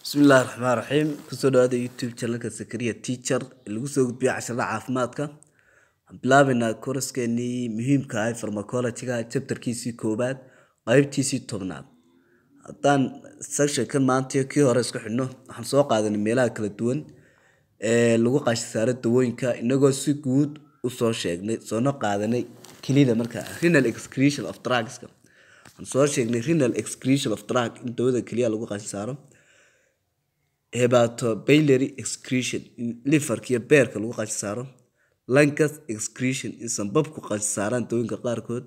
Bismillahi Raxmaani Raxiim. Kusoo dhawaada YouTube channelka Zakaria Teacher lagu soo gudbiyo casharada caafimaadka. Waxaan bilaabaynaa kooraskeenii muhiimka ah pharmacology-ga chapterkiisii koowaad qaybtiisii 10aad. Haddaan section-kan maanta kii hore isku xidhno waxaan soo qaadanay meelaha kala duwan ee lagu qaashi saaro dawooyinka inagoo si guud u soo sheegnay soona qaadanay kelida markaa renal excretion of drugs. Waxaan soo sheegnay renal excretion of drug in dawada kaliya lagu qaashi saaro. Hepatobiliary excretion in liver iyo beerka lagu qaashi saaro. Lung excretion in sanbabku qaashi saaraan dawooyinka qaarkood.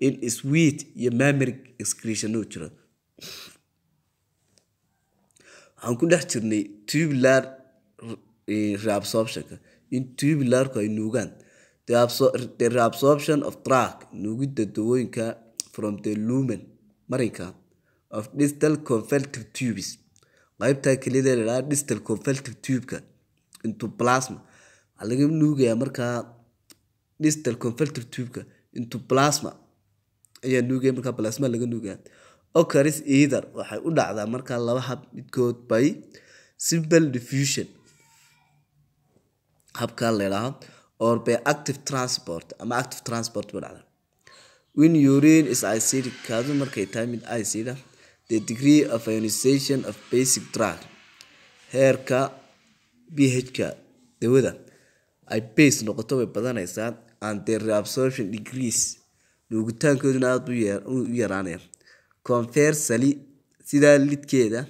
In sweat iyo mammary excretion oo jira. Waxaan ku dhex jirnay tubular reabsorption in tubularku ay nuugaan the reabsorption of drug nuugidda dawooyinka from the lumen marinka of distal convolutive tubes. qaybta kelida la distal convolutive tube into plasma waxaa laga nuugayaa markaa distal convolutive tube into plasma ayaa nuugaya markaa plasma laga nuugayaa occurs either waxay u dhacdaa markaa laba hab midkood by simple diffusion habka la yiraahdo or by active transport ama active transport ba dhacda when urine is acidic kaadu markay tahay mid acid ah the degree of ionization of basic drug heerka pH-ka dawada ay base noqoto way badanaysaa and the reabsorption decrease nuugitaankooduna aad u yaraanaya conversely sida lidkeeda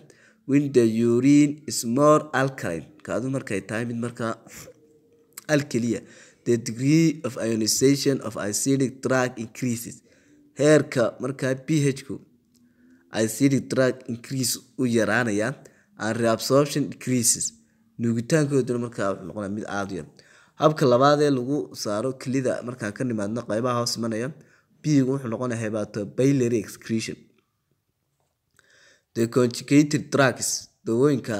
when the urine is more alkaline kaadu markay tahay mid markaa alkalia the degree of ionization of acidic drug increases heerka markaa pH-ku acidic drug increase u yaraanaya and reabsorption decreases nuugitaankooduna markaa wuxuu noqonayaa mid aad u yar habka labaad ee lagu saaro kelida markaa ka nimaadna qaybaha hoos imanaya B-gu wuxuu noqonayaa hepatobiliary excretion the conjugated drugs dawooyinka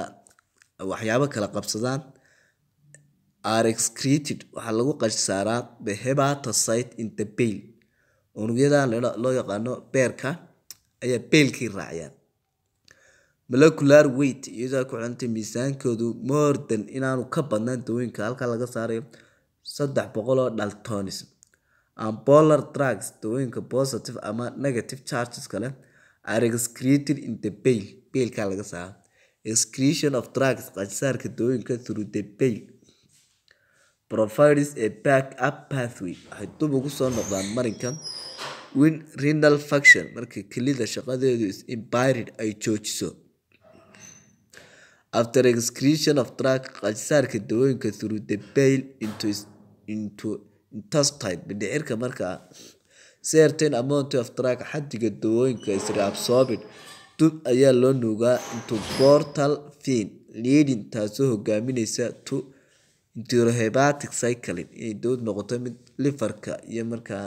waxyaabo kala qabsadaan are excreted waxaa lagu qaashi saaraa the hepatocyte in the bile unugyada loo yaqaano beerka ayaa beelkii raaciyaan molecular weight iyadoo ku xidhantay miisaankoodu more than inaanu ka badnaan dawooyinka halka laga saarayo 300 daltons and polar drugs dawooyinka positive ama negative charges kale are excreted in the bile beelka laga saaro excretion of drugs qaashi dawooyinka through the bile provides a back-up pathway waxay dib ugu soo noqdaan marinka when renal function marka kelida shaqadeedu is impaired ay joojiso after excretion of drug qaashi dawooyinka through the bile into intestine bidixirka markaa certain amount of drug xaddiga dawooyinka is reabsorbed dib ayaa loo nuugaa into portal vein leading taasoo hogaaminaysa to enterohepatic cycling inay dawad noqoto mid liverka iyo markaa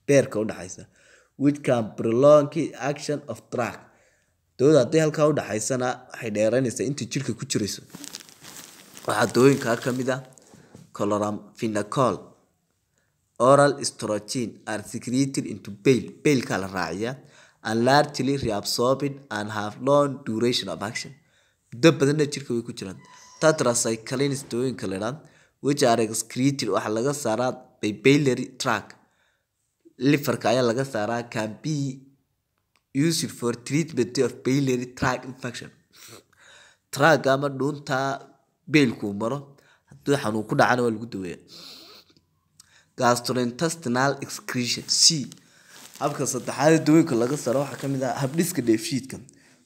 beerka u dhaxaysa which can prolong action of drug dawada haddii halkaa u dhaxaysana waxay dheeraynaysaa inta jirka ku jirayso waxaa dawooyinka ka mid ah chloramphenicol oral estrogen are secreted into bile la raaciya and largely reabsorbed and have long duration of action muddo badanna jirka way ku jiraan tetracyclines dawooyinka la yiraahdo which are excreted waxaa laga saaraa by biliary tract liverka ayaa laga saaraa can be used for treatment of biliary tract infection tract ama dhuunta beelku maro haddii xanuun ku dhacana waa lagu daweeyaa gastrointestinal excretion C habka saddexaad ee dawooyinka laga saaro waxaa ka mid ah habdhiska dheefshiidka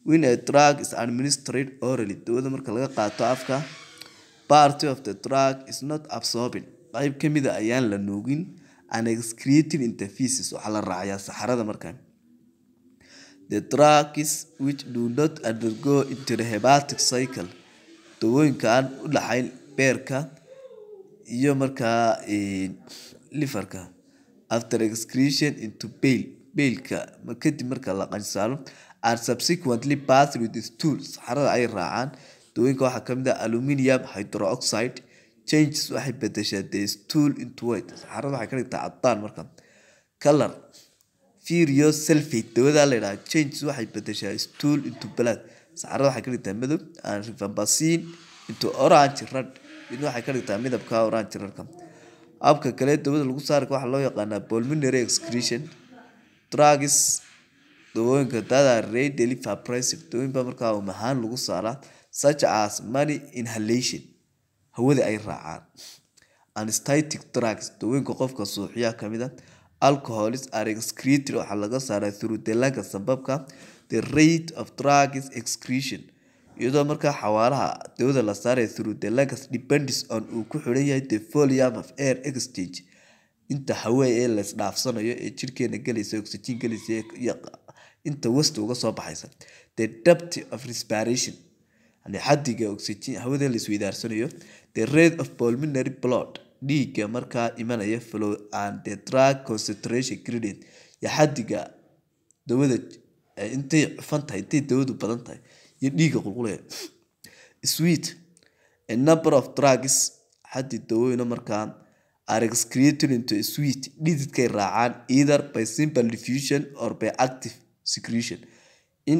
when a drug is administered orally dawada marka laga qaato afka part of the drug is not absorbed qayb ka mid ah ayaan la nuugin and excreted in the feces waxaa la raaciyaa saxarada markaa the drugs which do not undergo enterohepatic cycle dawooyinka aan u dhaxayn beerka iyo markaa liverka after excretion into bile-ka kadib marka la qaashi saaro and subsequently pass through the stool saxarada ay raacaan dawooyinka waxaa ka mid ah aluminium hydroxide changes waxay bedeshaa the stool into white saxarada waxay ka dhigtaa caddaan markaa color ferrous sulfate dawada la yiraahdo changes waxay bedeshaa stool into blood saxarada waxay ka dhigtaa madow and rifampicin into orange red midna waxay ka dhigtaa midabka orange redka habka kale dawada lagu saaro waxa loo yaqaanaa pulmonary excretion drugs dawooyinka that are readily vaporized dawooyinka markaa mahaan lagu saaraa such as money inhalation hawada ay raacaan anesthetic drugs dawooyinka qofka suuxiya kamid ah alcohols are excreted waxa laga saaraa through the lungs sababka the rate of drugs excretion iyadoo markaa xawaaraha dawada la saaray through the lungs depends on uu ku xiran yahay the volume of air exchange inta hawa ee la isdhaafsanayo ee jirkeena galaysa oxygen galaysa inta wasta uga soo baxaysa the depth of respiration yani xadiga oxygen hawada la isweydaarsanayo the rate of pulmonary blood dhiigga markaa imanaya flow and the drug concentration gradient ya xadiga dawada intay cufan tahay intay dawadu badan tahay iyo dhiigga qulqulaya sweet a number of drugs xadi dawooyina markaa are excreted into sweet dhididkay raacaan either by simple diffusion or by active secretion in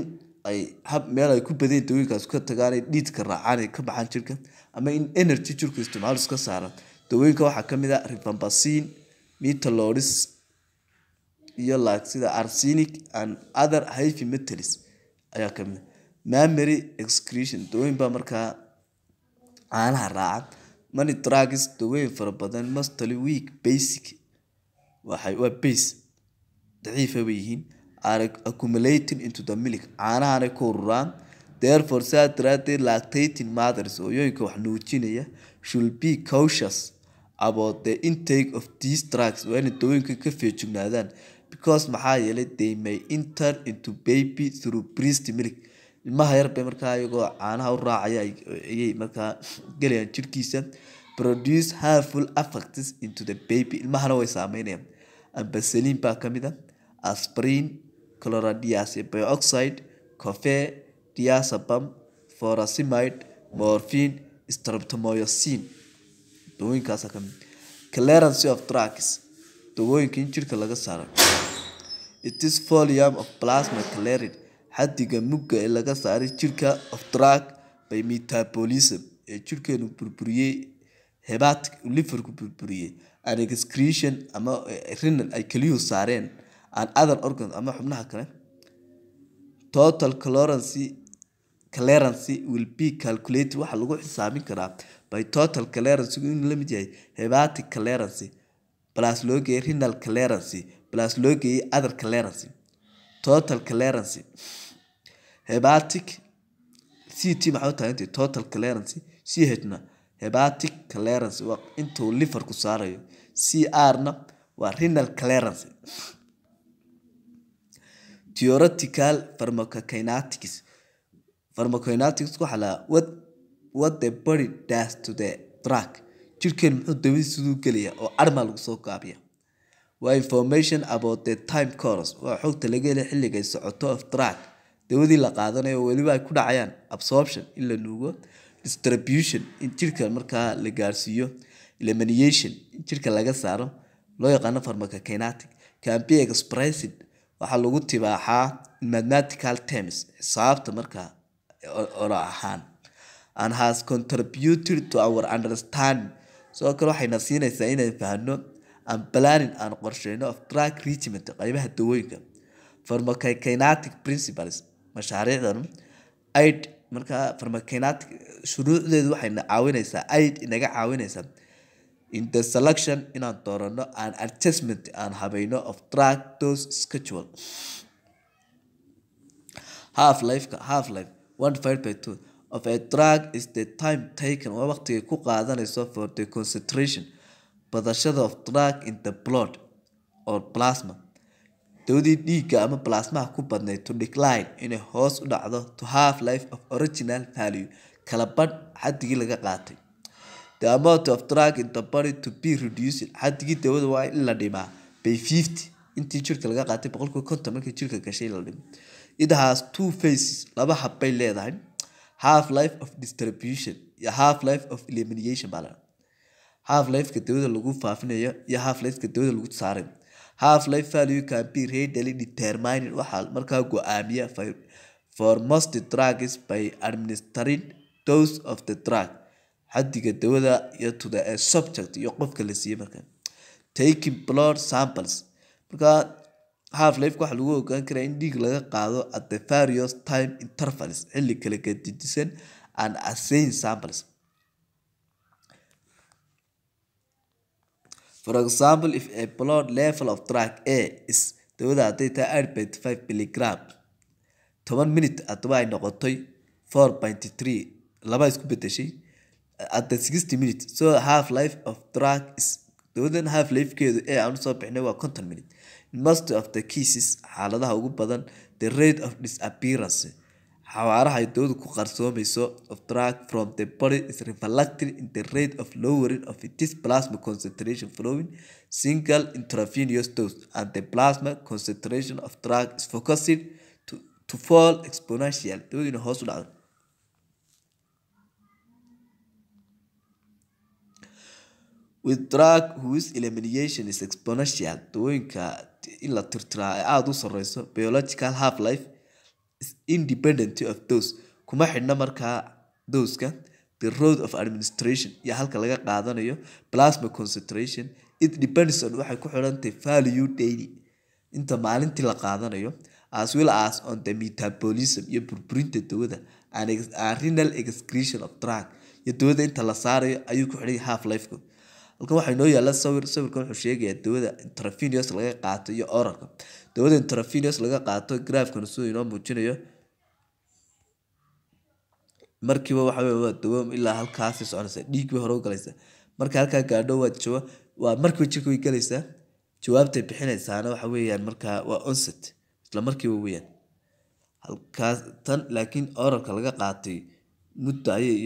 ay hab meel ay ku badeen dawooyinkaas ka tagaan dhididka raacaan ay ka baxaan jirka ama in energy jirku isticmaalo iska saaran dawooyinka waxaa kamid ah rifampicin metalolis iyo sida arsenic and other heavy metals ayaa kamid mammary excretion dawooyin baa markaa caanaha raaca many drugs dawooyin fara badan mostly weak basic waa base daciif ay yihiin are accumulating into the milk caanaha ku ururaan therefore saturated lactating mothers hooyooyinka wax nuujinaya should be cautious about the intake of these drugs when dawooyinka ka feejignaadaan because maxaa yeelay they may enter into baby through breast milk ilmaha yar bay markaa iyagoo caanaha u raacaya ayay markaa galayaan jirkiisa produce harmful effects into the baby ilmahana way saameynayaan ampicillin baa kamid ah aspirin chlorodiazepam dioxide coffee diazepam furosemide morphine streptomycin dawooyinkaas kamid clearance of drugs dawooyinka in jirka laga saaro it is volume of plasma cleared xadiga mugga ee laga saaray jirka of drug by metabolism ee jirkeenu burburiyay hepatic liverku burburiyay and excretion ama renal ay kaliyo saareen and other organs ama xubnaha kale total clearance will be calculated waxa lagu xisaabin karaa by total clearance in la mid yahay hepatic clearance plus loo geeyay renal clearance plus loo geeyay other clearance total clearance hepatic CT maxaa tahay total clearance CH na hepatic clearance waa intuu liver ku saarayo CR na waa renal clearance theoretical pharmacokinetics waxa la what the body does to the drug jirkeen muxuu dawada sidoo galaya oo arma lagu soo gaabiya waa information about the time course waa xogta laga helay xilliga socoto of drug dawadii la qaadanayo waliba ay ku dhacayaan absorption in la nuugo distribution in jirka markaa la gaarsiiyo elimination in jirka laga saaro loo yaqaan pharmacokinetic can be expressed waxa lagu tibaaxaa in mathematical terms xisaabta markaa ora ahaan and has contributed to our understanding so kale waxayna siinaysaa inaan fahanno and planning and qorsheyno of drug treatment qaybaha dawooyinka pharmacokinetic principles mashaariicdan aid markaa pharmacokinetic shuruucdeedu waxayna caawinaysaa aid inaga caawinaysaa in the selection inaan doorano and adjustment aan habayno of drug dose schedule half-life 1/2 of a drug is the time taken waa waqtiga ku qaadanayso for the concentration badashada of drug in the blood or plasma dawadii dhiigga ama plasmaha ku badnayd to decline inay hoos u dhacdo to half-life of original value kala badh xaddigii laga qaatay the amount of drug in the body to be reduced xaddigii dawada waa in la dhimaa by 50 intii jirka laga qaatay 150 markii jirka gashay la dhimo it has two phases laba hab bay leedahay half-life of distribution iyo half-life of elimination bala half-life-ka dawada lagu faafinayo iyo half-life-ka dawada lagu saaray half-life value can be readily determined waxa markaa go'aamiya for most drugs by administering dose of the drug xaddiga dawada iyo to the subject iyo qofka la siiyey marka taking blood samples marka half life waxa lagu ogaan karaa in dhiig laga qaado at the various time intervals xilli kala gedisan and assaying samples. For example, if a blood level of drug A is dawada haday tahay 8.5 milligram 10 minute hadaba ay noqotay 4.3 laba isku bedeshay at the 60 minutes so half life of drug is dawadan half life keedu ee aan soo bixinay waa 50 minutes. In most of the cases xaaladaha ugu badan the rate of disappearance xawaaraha ay dawadu ku qarsoomayso of drug from the body is reflected in the rate of lowering of its plasma concentration following single intravenous dose and the plasma concentration of drug is focused to fall exponential dawadina hoos u dhacdo. With drug whose elimination is exponential dawooyinka in la tirtiraa ay aad u sareyso biological half life is independent of dose kuma xidhna markaa doseka the route of administration iyo halka laga qaadanayo plasma concentration it depends on waxay ku xidhantahay value daily inta maalintii la qaadanayo as well as on the metabolism iyo burburinta dawada and renal excretion of drug iyo dawada inta la saarayo ayuu ku xidhay half life ku halkan waxa inoo yaala sawirkan wuxuu sheegayaa dawada intravenous laga qaato iyo oralka dawada intravenous laga qaato graafkan soo inoo muujinayo markiiba waxa weeye waa dawo ilaa halkaas soconaysa dhiig way hore u galaysa marka halka gaadho waa markiiba jirka way galaysa jawaabta bixinaysaana waxa weeyaan marka waa onset isla markiiba weeyaan halkaas tan laakiin oralka laga qaatay muddo ayay